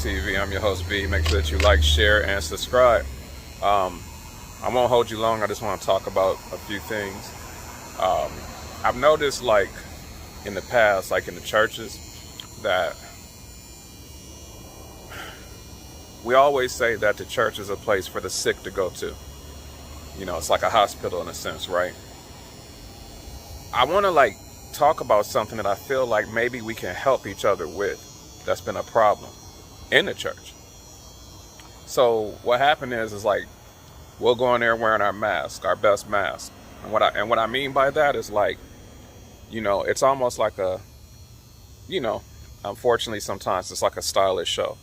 TV. I'm your host, B. Make sure that you like, share, and subscribe. I won't hold you long. I just want to talk about a few things. I've noticed, like, in the past, like in the churches, that we always say that the church is a place for the sick to go to. You know, it's like a hospital in a sense, right? I want to, like, talk about something that I feel like maybe we can help each other with that's been a problem in the church. So what happened is like, we'll go in there wearing our mask, our best mask. And what I mean by that is, like, you know, it's almost like a, you know, unfortunately sometimes it's like a stylish show,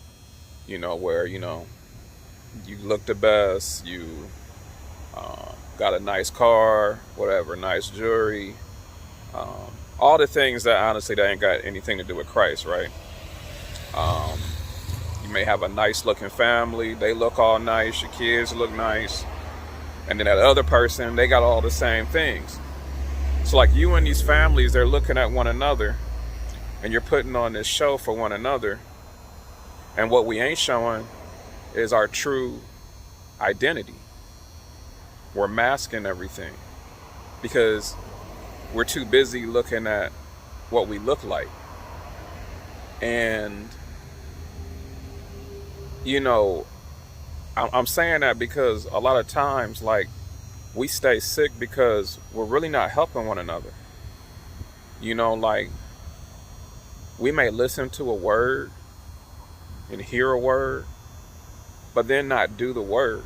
you know, where, you know, you look the best, you got a nice car, whatever, nice jewelry, all the things that honestly that ain't got anything to do with Christ, right? You may have a nice looking family, they look all nice, your kids look nice, and then that other person, they got all the same things. So like you and these families, they're looking at one another and you're putting on this show for one another, and what we ain't showing is our true identity. We're masking everything because we're too busy looking at what we look like. And, you know, I'm saying that because a lot of times, like, we stay sick because we're really not helping one another. You know, like, we may listen to a word and hear a word, but then not do the word.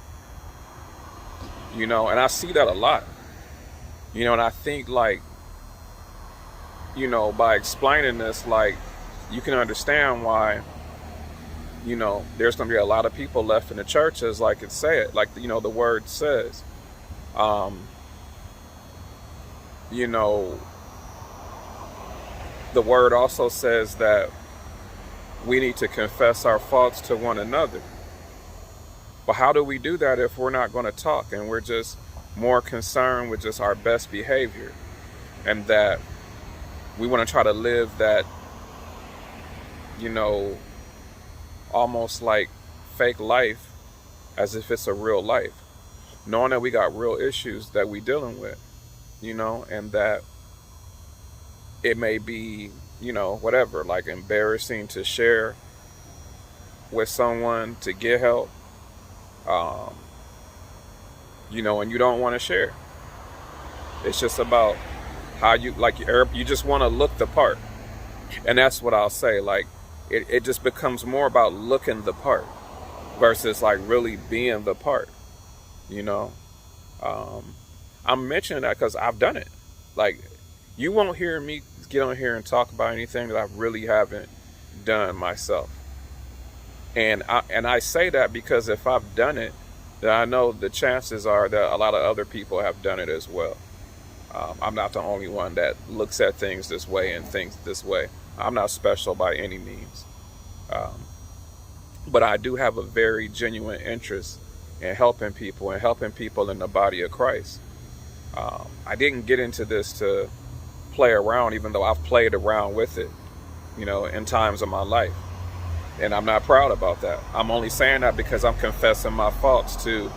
You know, and I see that a lot. You know, and I think, like, you know, by explaining this, like, you can understand why, you know, there's going to be a lot of people left in the churches, like it said, like, you know, the word says. You know, the word also says that we need to confess our faults to one another. But how do we do that if we're not going to talk and we're just more concerned with just our best behavior, and that we want to try to live that, you know, almost like fake life as if it's a real life, knowing that we got real issues that we dealing with, you know, and that it may be, you know, whatever, like embarrassing to share with someone to get help, you know, and you don't want to share. It's just about how you, like, you just want to look the part. And that's what I'll say, like, it just becomes more about looking the part versus like really being the part, you know. I'm mentioning that because I've done it. Like, you won't hear me get on here and talk about anything that I really haven't done myself. And I say that because if I've done it, then I know the chances are that a lot of other people have done it as well. I'm not the only one that looks at things this way and thinks this way. I'm not special by any means. But I do have a very genuine interest in helping people and helping people in the body of Christ. I didn't get into this to play around, even though I've played around with it, you know, in times of my life. And I'm not proud about that. I'm only saying that because I'm confessing my faults to,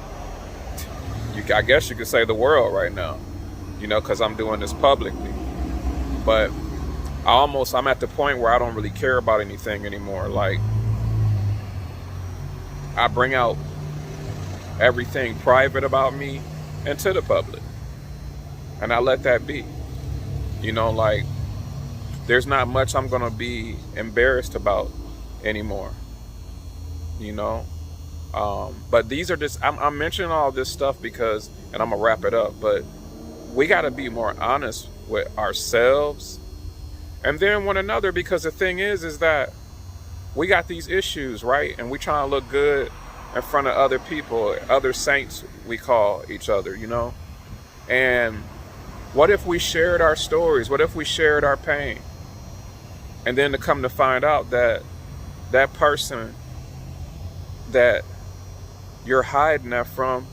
I guess you could say, the world right now, you know, because I'm doing this publicly. But I'm at the point where I don't really care about anything anymore. Like, I bring out everything private about me into the public, and I let that be. You know, like, there's not much I'm gonna be embarrassed about anymore, you know. But these are just, I'm mentioning all this stuff because, and I'm gonna wrap it up, but we got to be more honest with ourselves and then one another, because the thing is that we got these issues, right? And we trying to look good in front of other people, other saints, we call each other, you know. And what if we shared our stories? What if we shared our pain? And then to come to find out that that person that you're hiding that from,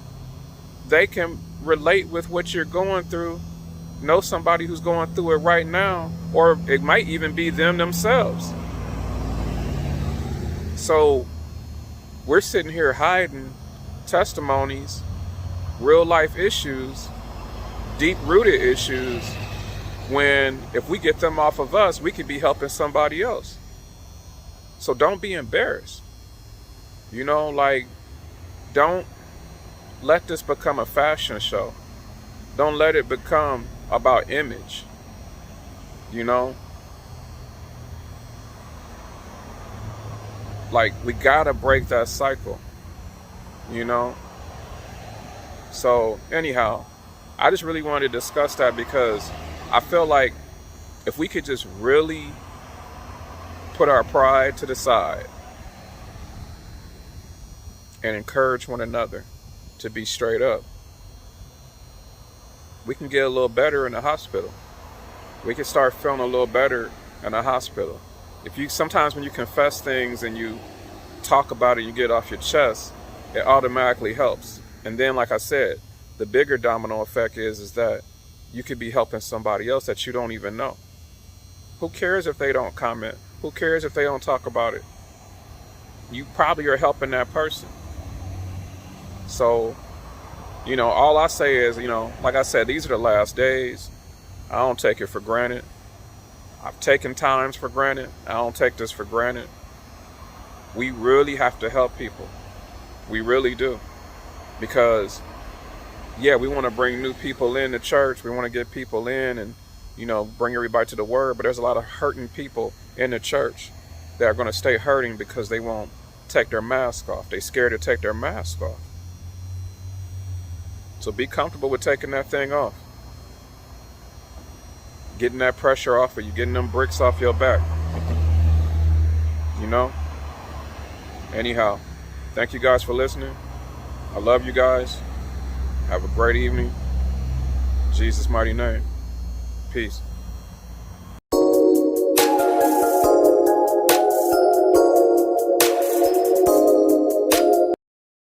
they can relate with what you're going through, know somebody who's going through it right now, or it might even be them themselves. So we're sitting here hiding testimonies, real life issues, deep rooted issues, when if we get them off of us, we could be helping somebody else. So don't be embarrassed. You know, like, don't let this become a fashion show. Don't let it become about image. You know? Like, we gotta break that cycle. You know? So, anyhow, I just really wanted to discuss that because I feel like if we could just really put our pride to the side and encourage one another to be straight up, we can get a little better in the hospital. We can start feeling a little better in the hospital. If you sometimes when you confess things and you talk about it, you get it off your chest, it automatically helps. And then, like I said, the bigger domino effect is that you could be helping somebody else that you don't even know. Who cares if they don't comment? Who cares if they don't talk about it? You probably are helping that person. So, you know, all I say is, you know, like I said, these are the last days. I don't take it for granted. I've taken times for granted. I don't take this for granted. We really have to help people. We really do. Because, yeah, we want to bring new people in the church. We want to get people in and, you know, bring everybody to the word. But there's a lot of hurting people in the church that are going to stay hurting because they won't take their mask off. They're scared to take their mask off. So be comfortable with taking that thing off. Getting that pressure off of you, getting them bricks off your back. You know? Anyhow, thank you guys for listening. I love you guys. Have a great evening. In Jesus' mighty name. Peace.